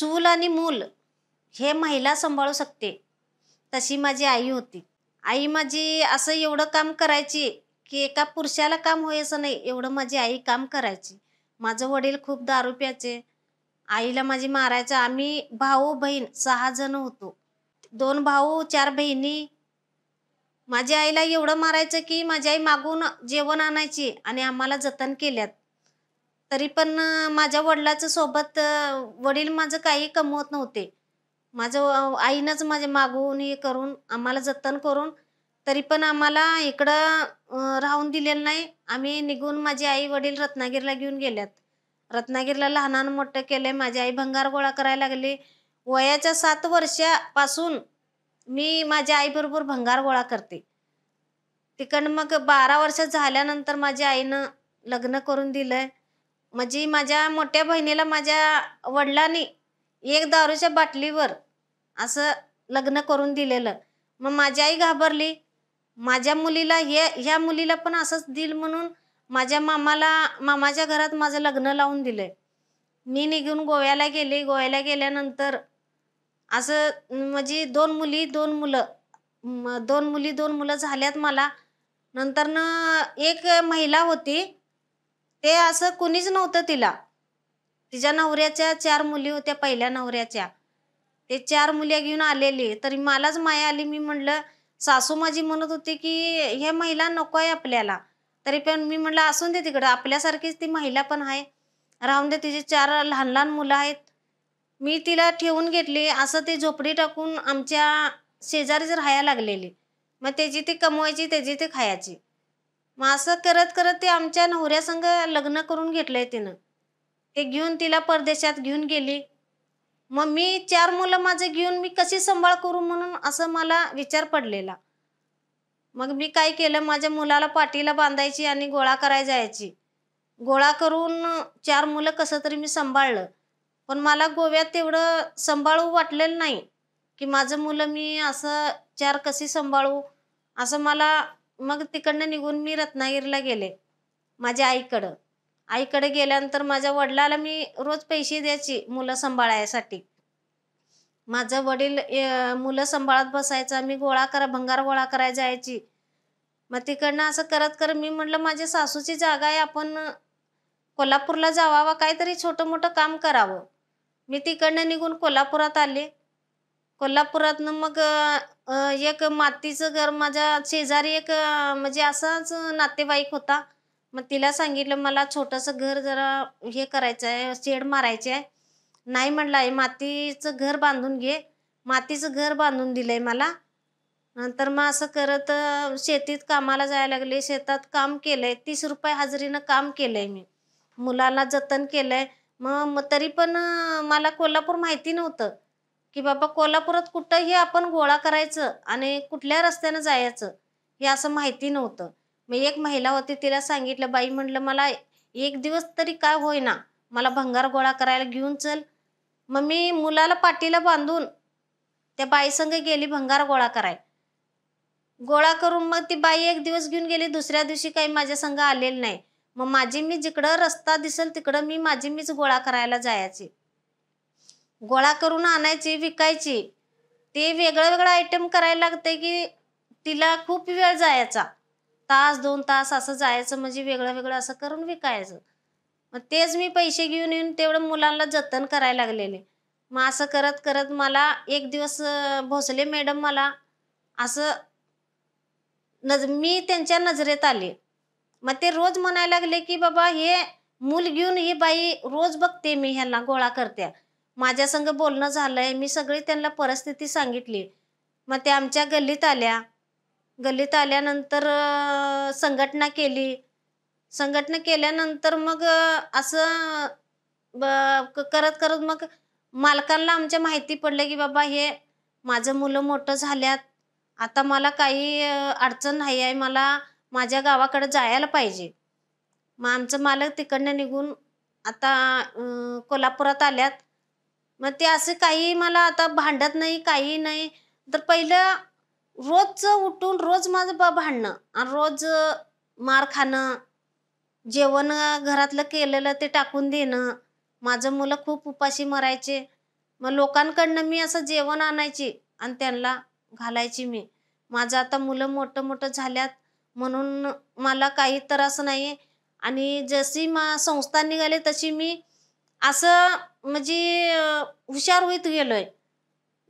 चूल आणि मूल हे महिला सांभाळू शकते, तशी माझी आई होती. आई माझी असं एवढं काम करायची, की एका पुरुषाला काम होई असं नाही, एवढं माझी आई काम करायची. माझे वडील खूप दारू प्यायचे. आईला माझी मारायचं. आम्ही भाऊ-बहीण 6 जण होतो. 2 भाऊ, 4 बहिणी. माझ्या आईला एवढं मारायचं, की माझी आई मागून जेवण आणायची आणि आम्हाला जतन केल्यात. तरी पण माझ्या वडिलाच्या सोबत वडील माझं काही कमवत नव्हते. माझं आईनंच माझ्या मागून हे करून आम्हाला जतन करून तरी पण आम्हाला इकडं राहून दिलेलं नाही. आम्ही निघून माझे आई-वडील रत्नागिरीला घेऊन गेल्यात. रत्नागिरीला लहानानं मोठं केलंय. माझी आई भंगार गोळा करायला लागली. वयाच्या 7 वर्षापासून मी माझ्या आईबरोबर भंगार गोळा करते. तिकडनं मग 12 वर्ष झाल्यानंतर माझ्या आईनं लग्न करून दिलं. म्हणजे माझ्या मोठ्या बहिणीला माझ्या वडिलांनी एक दारूच्या बाटलीवर असं लग्न करून दिलेलं. मग माझी आई घाबरली. माझ्या मुलीला ह्या मुलीला पण असंच देईल म्हणून माझ्या मामाच्या घरात माझं लग्न लावून दिलंय. मी निघून गोव्याला गेले. गोव्याला गेल्यानंतर असं म्हणजे 2 मुली, 2 मुलं. 2 मुली, 2 मुलं झाल्यात मला. नंतरनं एक महिला होती. ते असं कुणीच नव्हतं तिला. तिच्या नवऱ्याच्या 4 मुली होत्या पहिल्या नवऱ्याच्या. ते 4 मुली घेऊन आलेली. तरी मलाच माया आली. मी म्हटलं सासू माझी म्हणत होती, की हे महिला नको आहे आपल्याला. तरी पण मी म्हटलं असून दे तिकडं. आपल्यासारखीच ती महिला पण आहे. राहून दे. तिची 4 लहान-लहान मुलं आहेत. मी तिला ठेवून घेतली. असं ती झोपडी टाकून आमच्या शेजारीच राहायला लागलेली. मग त्याची ती कमवायची, त्याची ती खायची. मग असं करत-करत ते आमच्या नवऱ्यासंग लग्न करून घेतलंय तिनं. ते घेऊन तिला परदेशात घेऊन गेली. मग मी 4 मुलं माझे घेऊन मी कशी सांभाळ करू म्हणून असं मला विचार पडलेला. मग मी काय केलं, माझ्या मुलाला पाठीला बांधायची आणि गोळा करायला जायची. गोळा करून 4 मुलं कसं तरी मी सांभाळलं. पण मला गोव्यात तेवढं सांभाळू वाटलेलं नाही, की माझं मुलं मी असं 4 कशी सांभाळू, असं मला. मग तिकडनं निघून मी रत्नागिरीला गेले माझ्या आईकडं. आईकडे गेल्यानंतर माझ्या वडिलाला मी रोज पैसे द्यायची मुलं सांभाळायसाठी. माझं वडील मुलं सांभाळत बसायचा. मी भंगार गोळा करायला जायची. मग तिकडनं असं करत मी म्हटलं माझ्या सासूची जागा आहे, आपण कोल्हापूरला जावावं, काहीतरी छोटं-मोठं काम करावं. मी तिकडनं निघून कोल्हापुरात आले. कोल्हापुरातनं मग एक मातीचं घर माझ्या शेजारी एक म्हणजे असाच नातेवाईक होता. मग तिला सांगितलं मला छोटंसं घर जरा हे करायचं आहे, शेड मारायची आहे. नाही म्हटलं आई मातीचं घर बांधून घे. मातीचं घर बांधून दिलंय मला. नंतर मग असं करत शेतीत कामाला जायला लागले. शेतात काम केलंय. 30 रुपये हजेरीनं काम केलंय मी. मुलाला जतन केलंय. मग तरी पण मला कोल्हापूर माहिती नव्हतं, की बाबा कोल्हापुरात कुठंही आपण गोळा करायचं आणि कुठल्या रस्त्यानं जायचं हे असं माहिती नव्हतं. मग एक महिला होती तिला सांगितलं, बाई म्हटलं मला 1 दिवस तरी काय होईना मला भंगार गोळा करायला घेऊन चल. मग मी मुलाला पाठीला बांधून त्या बाईसंग गेली भंगार गोळा करायला. गोळा करून मग ती बाई 1 दिवस घेऊन गेली. दुसऱ्या दिवशी काही माझ्या संग आलेलं नाही. मग मी जिकडं रस्ता दिसेल तिकडं मीच गोळा करायला जायचे. गोळा करून आणायची, विकायची. ते वेगळं-वेगळं आयटम करायला लागतंय, की तिला खूप वेळ जायचा. तास 2 तास असं जायचं म्हणजे वेगळं-वेगळं असं करून विकायचं. मग तेच मी पैसे घेऊन येऊन तेवढं मुलांना जतन करायला लागलेले. मग असं करत मला एक दिवस भोसले मॅडम मला असं मी त्यांच्या नजरेत आले. मग ते रोज म्हणायला लागले, की बाबा हे मूल घेऊन ही बाई रोज बघते मी ह्याला गोळा करत्या. माझ्या संग बोलणं झालंय. मी सगळी त्यांना परिस्थिती सांगितली. मग त्या आमच्या गल्लीत आल्या. गल्लीत आल्यानंतर संघटना केली. संघटना केल्यानंतर मग असं करत मग मालकांना आमच्या माहिती पडलं, की बाबा हे माझं मुलं मोठं झाल्यात. आता मला काही अडचण नाही आहे. मला माझ्या गावाकडे जायला पाहिजे. मग आमचं मालक तिकडनं निघून आता कोल्हापुरात आल्यात. मग ते असं काही मला आता भांडत नाही, काही नाही. तर पहिलं रोजचं उठून रोज माझं भांडणं आणि रोज मार खाणं, जेवण घरातलं केलेलं ते टाकून देणं. माझं मुलं खूप उपाशी मरायचे. मग लोकांकडनं मी असं जेवण आणायची आणि त्यांना घालायची मी. माझं आता मुलं मोठं झाल्यात म्हणून मला काही त्रास नाही. आणि जशी संस्था निघाली तशी मी असं म्हणजे हुशार होत गेलोय.